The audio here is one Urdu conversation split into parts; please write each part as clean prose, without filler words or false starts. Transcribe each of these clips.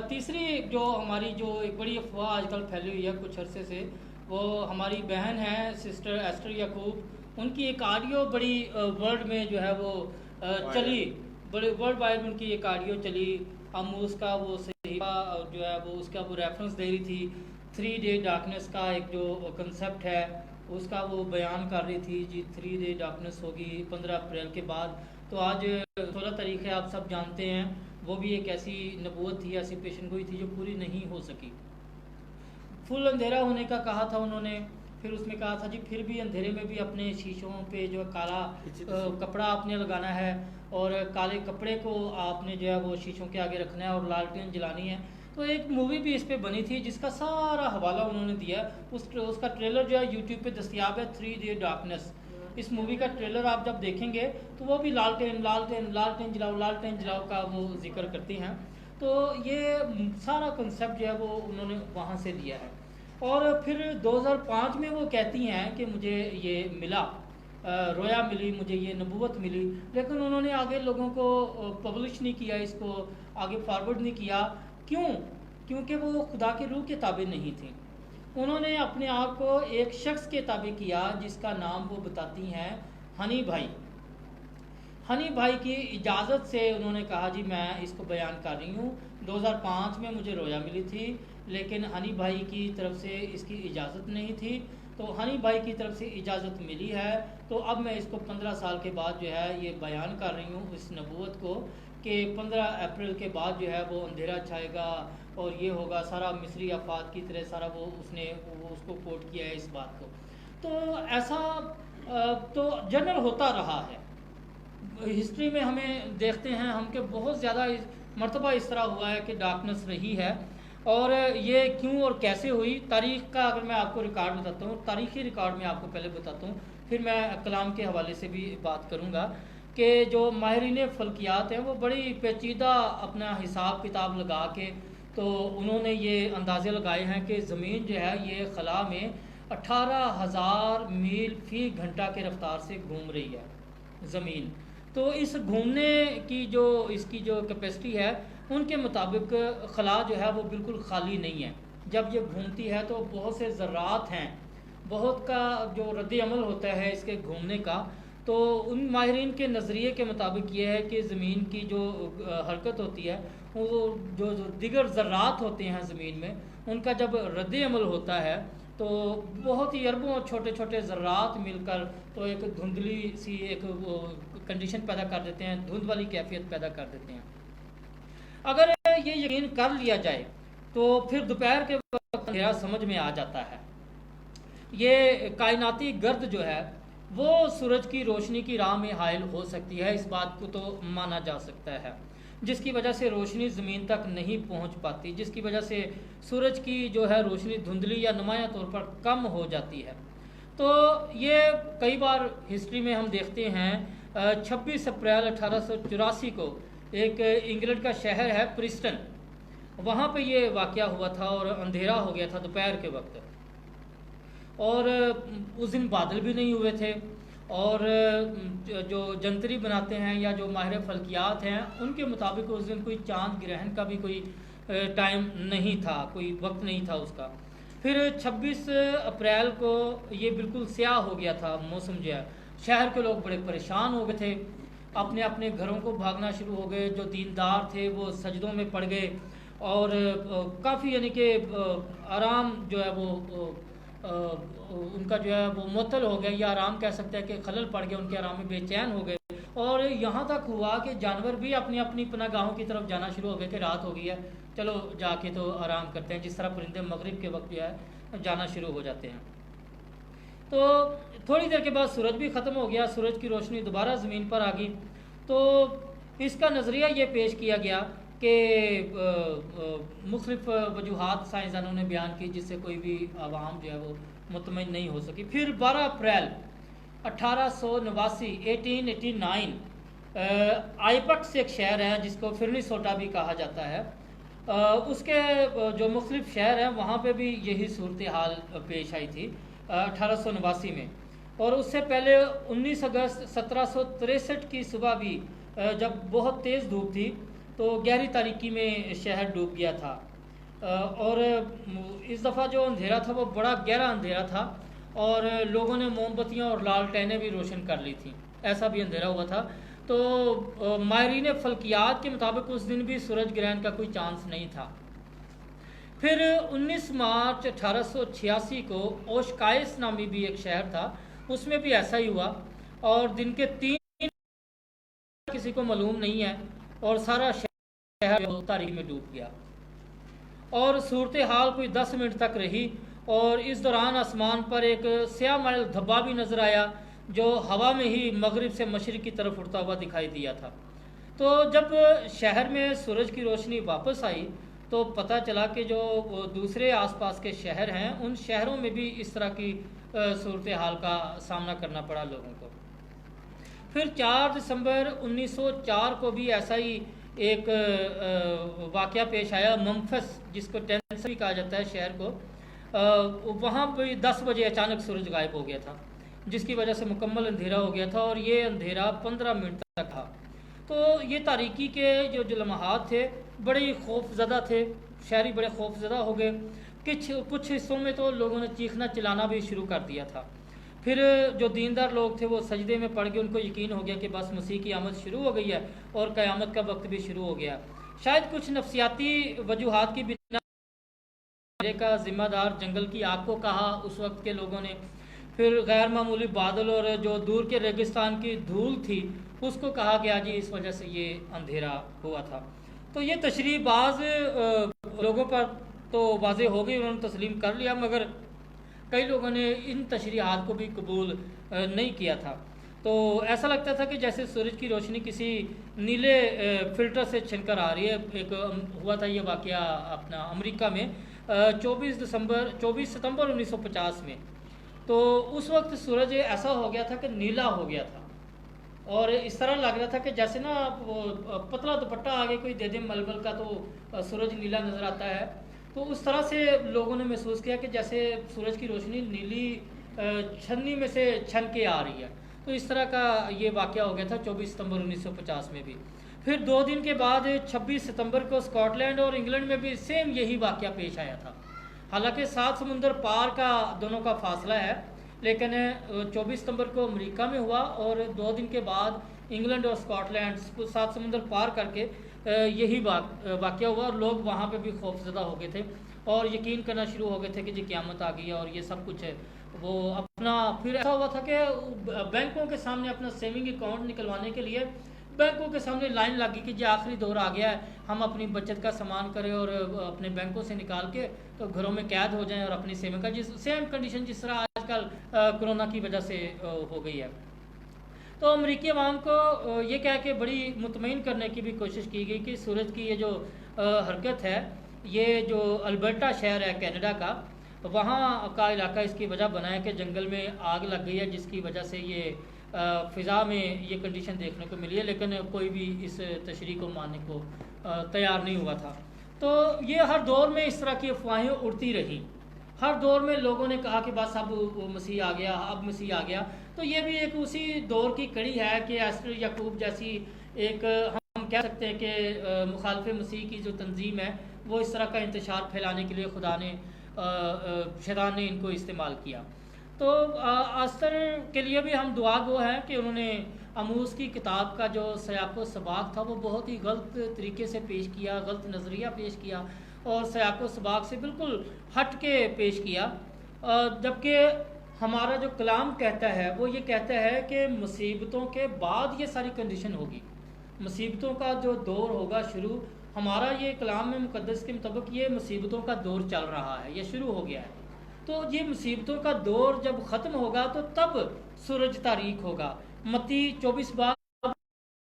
تیسری جو ہماری جو ایک بڑی افواہ آج کل پھیلی ہوئی ہے کچھ عرصے سے، وہ ہماری بہن ہیں سسٹر ایسٹر یعقوب، ان کی ایک آڈیو بڑی ورلڈ میں جو ہے وہ چلی، بڑے ورلڈ وائڈ ان کی ایک آڈیو چلی۔ ہم اس کا وہ صحیفہ جو ہے وہ اس کا وہ ریفرنس دے رہی تھی، 3 ڈے ڈارکنیس کا ایک جو کنسیپٹ ہے اس کا وہ بیان کر رہی تھی جی 3 ڈے ڈارکنیس ہوگی 15 اپریل کے بعد۔ تو آج 16 تاریخ ہے، آپ سب جانتے ہیں، وہ بھی ایک ایسی نبوت تھی، ایسی پیشن گوئی تھی جو پوری نہیں ہو سکی۔ فل اندھیرا ہونے کا کہا تھا انہوں نے، پھر اس میں کہا تھا جی پھر بھی اندھیرے میں بھی اپنے شیشوں پہ جو کالا کپڑا آپ نے لگانا ہے، اور کالے کپڑے کو آپ نے جو ہے وہ شیشوں کے آگے رکھنا ہے اور لالٹین جلانی ہے۔ تو ایک مووی بھی اس پہ بنی تھی جس کا سارا حوالہ انہوں نے دیا، اس کا ٹریلر جو ہے یوٹیوب پہ دستیاب ہے، 3 ڈے ڈارکنیس۔ اس مووی کا ٹریلر آپ جب دیکھیں گے تو وہ بھی لالٹین لالٹین لالٹین جلاؤ لالٹین جلاؤ کا وہ ذکر کرتی ہیں۔ تو یہ سارا کنسیپٹ جو ہے وہ انہوں نے وہاں سے لیا ہے۔ اور پھر 2005 میں وہ کہتی ہیں کہ مجھے یہ ملا، رویا ملی، مجھے یہ نبوت ملی، لیکن انہوں نے آگے لوگوں کو پبلش نہیں کیا، اس کو آگے فارورڈ نہیں کیا۔ کیوں؟ کیونکہ وہ خدا کے روح کے تابع نہیں تھیں۔ انہوں نے اپنے آپ کو ایک شخص کے تابع کیا جس کا نام وہ بتاتی ہیں ہنی بھائی۔ ہنی بھائی کی اجازت سے انہوں نے کہا جی میں اس کو بیان کر رہی ہوں، 2005 میں مجھے رویا ملی تھی، لیکن ہنی بھائی کی طرف سے اس کی اجازت نہیں تھی، تو ہنی بھائی کی طرف سے اجازت ملی ہے، تو اب میں اس کو 15 سال کے بعد جو ہے یہ بیان کر رہی ہوں اس نبوت کو کہ 15 اپریل کے بعد جو ہے وہ اندھیرا چھائے گا اور یہ ہوگا، سارا مصری آفات کی طرح سارا وہ اس کو کوٹ کیا ہے اس بات کو۔ تو ایسا تو جنرل ہوتا رہا ہے ہسٹری میں، ہمیں دیکھتے ہیں ہم کہ بہت زیادہ مرتبہ اس طرح ہوا ہے کہ ڈارکنیس رہی ہے، اور یہ کیوں اور کیسے ہوئی، تاریخ کا اگر میں آپ کو ریکارڈ بتاتا ہوں، تاریخی ریکارڈ میں آپ کو پہلے بتاتا ہوں، پھر میں کلام کے حوالے سے بھی بات کروں گا کہ جو ماہرین فلکیات ہیں وہ بڑی پیچیدہ اپنا حساب کتاب لگا کے تو انہوں نے یہ اندازے لگائے ہیں کہ زمین جو ہے یہ خلا میں 18,000 میل فی گھنٹہ کے رفتار سے گھوم رہی ہے زمین۔ تو اس گھومنے کی جو اس کی جو کیپیسٹی ہے ان کے مطابق خلا جو ہے وہ بالکل خالی نہیں ہے، جب یہ گھومتی ہے تو بہت سے ذرات ہیں، بہت کا جو رد عمل ہوتا ہے اس کے گھومنے کا۔ تو ان ماہرین کے نظریے کے مطابق یہ ہے کہ زمین کی جو حرکت ہوتی ہے وہ جو دیگر ذرات ہوتے ہیں زمین میں ان کا جب رد عمل ہوتا ہے تو بہت ہی اربوں چھوٹے چھوٹے ذرات مل کر تو ایک دھندلی سی ایک کنڈیشن پیدا کر دیتے ہیں، دھند والی کیفیت پیدا کر دیتے ہیں۔ اگر یہ یقین کر لیا جائے تو پھر دوپہر کے وقت اندھیرا سمجھ میں آ جاتا ہے۔ یہ کائناتی گرد جو ہے وہ سورج کی روشنی کی راہ میں حائل ہو سکتی ہے، اس بات کو تو مانا جا سکتا ہے، جس کی وجہ سے روشنی زمین تک نہیں پہنچ پاتی، جس کی وجہ سے سورج کی جو ہے روشنی دھندلی یا نمایاں طور پر کم ہو جاتی ہے۔ تو یہ کئی بار ہسٹری میں ہم دیکھتے ہیں 26 اپریل 1884 کو ایک انگلینڈ کا شہر ہے پرسٹن، وہاں پہ یہ واقعہ ہوا تھا اور اندھیرا ہو گیا تھا دوپہر کے وقت، اور اس دن بادل بھی نہیں ہوئے تھے، اور جو جنتری بناتے ہیں یا جو ماہر فلکیات ہیں ان کے مطابق اس دن کوئی چاند گرہن کا بھی کوئی ٹائم نہیں تھا، کوئی وقت نہیں تھا اس کا۔ پھر 26 اپریل کو یہ بالکل سیاہ ہو گیا تھا موسم جو ہے، شہر کے لوگ بڑے پریشان ہو گئے تھے، اپنے اپنے گھروں کو بھاگنا شروع ہو گئے، جو دیندار تھے وہ سجدوں میں پڑ گئے، اور کافی یعنی کہ آرام جو ہے وہ ان کا جو ہے وہ معطل ہو گیا، یا آرام کہہ سکتے ہیں کہ خلل پڑ گیا، ان کے آرام میں بے چین ہو گئے، اور یہاں تک ہوا کہ جانور بھی اپنی اپنی پناہ گاہوں کی طرف جانا شروع ہو گئے کہ رات ہو گئی ہے، چلو جا کے تو آرام کرتے ہیں، جس طرح پرندے مغرب کے وقت جو ہے جانا شروع ہو جاتے ہیں۔ تو تھوڑی دیر کے بعد سورج بھی ختم ہو گیا، سورج کی روشنی دوبارہ زمین پر آ گئی۔ تو اس کا نظریہ یہ پیش کیا گیا کہ مختلف وجوہات سائنسدانوں نے بیان کی جس سے کوئی بھی عوام جو ہے وہ مطمئن نہیں ہو سکی۔ پھر 12 اپریل 1889 آئیپکس ایک شہر ہے جس کو فرنیسوٹا بھی کہا جاتا ہے، اس کے جو مختلف شہر ہیں وہاں پہ بھی یہی صورتحال پیش آئی تھی 1889 میں، اور اس سے پہلے 19 اگست 1763 کی صبح بھی جب بہت تیز دھوپ تھی تو گہری تاریکی میں شہر ڈوب گیا تھا، اور اس دفعہ جو اندھیرا تھا وہ بڑا گہرا اندھیرا تھا، اور لوگوں نے موم بتیاں اور لالٹینیں بھی روشن کر لی تھیں، ایسا بھی اندھیرا ہوا تھا۔ تو ماہرین فلکیات کے مطابق اس دن بھی سورج گرہن کا کوئی چانس نہیں تھا۔ پھر 19 مارچ 1886 کو اوشکائس نامی بھی ایک شہر تھا، اس میں بھی ایسا ہی ہوا، اور دن کے 3 کسی کو معلوم نہیں ہے، اور سارا شہر تاریکی میں ڈوب گیا، اور صورتحال کوئی 10 منٹ تک رہی، اور اس دوران آسمان پر ایک سیاہ میل دھبا بھی نظر آیا جو ہوا میں ہی مغرب سے مشرق کی طرف اڑتا ہوا دکھائی دیا تھا۔ تو جب شہر میں سورج کی روشنی واپس آئی تو پتہ چلا کہ جو دوسرے آس پاس کے شہر ہیں ان شہروں میں بھی اس طرح کی صورتحال کا سامنا کرنا پڑا لوگوں کو۔ پھر 4 دسمبر 1904 کو بھی ایسا ہی ایک واقعہ پیش آیا، ممفس جس کو ٹینس بھی کہا جاتا ہے شہر کو، وہاں بھی 10 بجے اچانک سورج غائب ہو گیا تھا، جس کی وجہ سے مکمل اندھیرا ہو گیا تھا، اور یہ اندھیرا 15 منٹ تک تھا۔ تو یہ تاریکی کے جو لمحات تھے بڑے خوف زدہ تھے، شہری بڑے خوف زدہ ہو گئے، کچھ حصوں میں تو لوگوں نے چیخنا چلانا بھی شروع کر دیا تھا۔ پھر جو دیندار لوگ تھے وہ سجدے میں پڑ گئے، ان کو یقین ہو گیا کہ بس مسیح کی آمد شروع ہو گئی ہے اور قیامت کا وقت بھی شروع ہو گیا۔ شاید کچھ نفسیاتی وجوہات کی بنا کا ذمہ دار جنگل کی آگ کو کہا اس وقت کے لوگوں نے، پھر غیر معمولی بادل اور جو دور کے ریگستان کی دھول تھی اس کو کہا گیا جی اس وجہ سے یہ اندھیرا ہوا تھا۔ تو یہ تشریح بعض لوگوں پر تو واضح ہو گئی، انہوں نے تسلیم کر لیا، مگر کئی لوگوں نے ان تشریحات کو بھی قبول نہیں کیا تھا۔ تو ایسا لگتا تھا کہ جیسے سورج کی روشنی کسی نیلے فلٹر سے چھن کر آ رہی ہے۔ ایک ہوا تھا یہ واقعہ اپنا امریکہ میں 24 ستمبر 1950 میں، تو اس وقت سورج ایسا ہو گیا تھا کہ نیلا ہو گیا تھا، اور اس طرح لگ رہا تھا کہ جیسے نا وہ پتلا دوپٹہ آگے کوئی دے دے ململ کا تو سورج نیلا نظر آتا ہے۔ تو اس طرح سے لوگوں نے محسوس کیا کہ جیسے سورج کی روشنی نیلی چھنی میں سے چھن کے آ رہی ہے۔ تو اس طرح کا یہ واقعہ ہو گیا تھا 24 ستمبر 1950 میں بھی۔ پھر 2 دن کے بعد 26 ستمبر کو اسکاٹ لینڈ اور انگلینڈ میں بھی سیم یہی واقعہ پیش آیا تھا۔ حالانکہ 7 سمندر پار کا دونوں کا فاصلہ ہے، لیکن 24 ستمبر کو امریکہ میں ہوا، اور 2 دن کے بعد انگلینڈ اور اسکاٹ لینڈ 7 سمندر پار کر کے یہی واقعہ ہوا، اور لوگ وہاں پہ بھی خوف زدہ ہو گئے تھے اور یقین کرنا شروع ہو گئے تھے کہ جی قیامت آ گئی ہے اور یہ سب کچھ ہے۔ وہ اپنا پھر ایسا ہوا تھا کہ بینکوں کے سامنے اپنا سیونگ اکاؤنٹ نکلوانے کے لیے بینکوں کے سامنے لائن لگی کہ جی آخری دور آ گیا ہے، ہم اپنی بچت کا سامان کریں اور اپنے بینکوں سے نکال کے تو گھروں میں قید ہو جائیں اور اپنی سیونگ کا سیم کنڈیشن جس طرح آج کل کرونا کی وجہ سے ہو گئی ہے۔ تو امریکی عوام کو یہ کہہ کے بڑی مطمئن کرنے کی بھی کوشش کی گئی کہ سورج کی یہ جو حرکت ہے، یہ جو البرٹا شہر ہے کینیڈا کا، وہاں کا علاقہ اس کی وجہ بنا ہے کہ جنگل میں آگ لگ گئی ہے، جس کی وجہ سے یہ فضا میں یہ کنڈیشن دیکھنے کو ملی ہے، لیکن کوئی بھی اس تشریح کو ماننے کو تیار نہیں ہوا تھا۔ تو یہ ہر دور میں اس طرح کی افواہیں اڑتی رہیں، ہر دور میں لوگوں نے کہا کہ بس اب مسیح آ گیا، اب مسیح آ گیا۔ تو یہ بھی ایک اسی دور کی کڑی ہے کہ ایسٹر یعقوب جیسی ایک ہم کہہ سکتے ہیں کہ مخالف مسیح کی جو تنظیم ہے وہ اس طرح کا انتشار پھیلانے کے لیے شیطان نے ان کو استعمال کیا۔ تو آستر کے لیے بھی ہم دعا گو ہیں کہ انہوں نے آموز کی کتاب کا جو سیاق و سباق تھا وہ بہت ہی غلط طریقے سے پیش کیا، غلط نظریہ پیش کیا اور سیاق و سباق سے بالکل ہٹ کے پیش کیا، جبکہ ہمارا جو کلام کہتا ہے وہ یہ کہتا ہے کہ مصیبتوں کے بعد یہ ساری کنڈیشن ہوگی، مصیبتوں کا جو دور ہوگا شروع، ہمارا یہ کلام میں مقدس کے مطابق یہ مصیبتوں کا دور چل رہا ہے، یہ شروع ہو گیا ہے۔ تو یہ مصیبتوں کا دور جب ختم ہوگا تو تب سورج تاریک ہوگا۔ متی 24 باب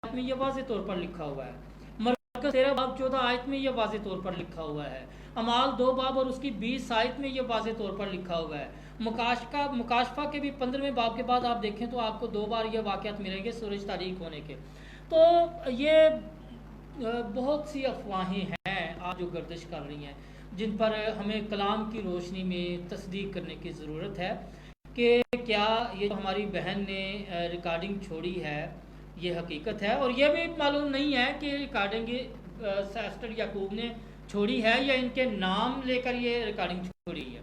میں یہ واضح طور پر لکھا ہوا ہے، مرکز 13 باب 14 آیت میں یہ واضح طور پر لکھا ہوا ہے، اعمال 2 باب اور اس کی 20 آیت میں یہ واضح طور پر لکھا ہوا ہے، مکاشفہ کے بھی 15ویں باب کے بعد آپ دیکھیں تو آپ کو 2 بار یہ واقعات ملیں گے سورج تاریک ہونے کے۔ تو یہ بہت سی افواہیں ہیں آج جو گردش کر رہی ہیں، جن پر ہمیں کلام کی روشنی میں تصدیق کرنے کی ضرورت ہے کہ کیا یہ جو ہماری بہن نے ریکارڈنگ چھوڑی ہے یہ حقیقت ہے، اور یہ بھی معلوم نہیں ہے کہ ریکارڈنگ ایسٹر یعقوب نے چھوڑی ہے یا ان کے نام لے کر یہ ریکارڈنگ چھوڑی ہے.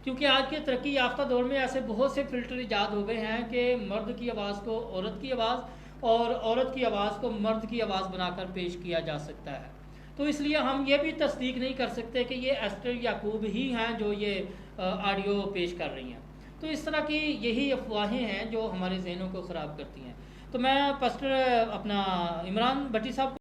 کیونکہ آج کے ترقی یافتہ دور میں ایسے بہت سے فلٹر ایجاد ہو گئے ہیں کہ مرد کی آواز کو عورت کی آواز اور عورت کی آواز کو مرد کی آواز بنا کر پیش کیا جا سکتا ہے. تو اس لیے ہم یہ بھی تصدیق نہیں کر سکتے کہ یہ ایسٹر یعقوب ہی ہیں جو یہ آڈیو پیش کر رہی ہیں. تو اس طرح کی یہی افواہیں ہیں جو ہمارے ذہنوں کو خراب کرتی ہیں. تو میں پاسٹر اپنا عمران بٹی صاحب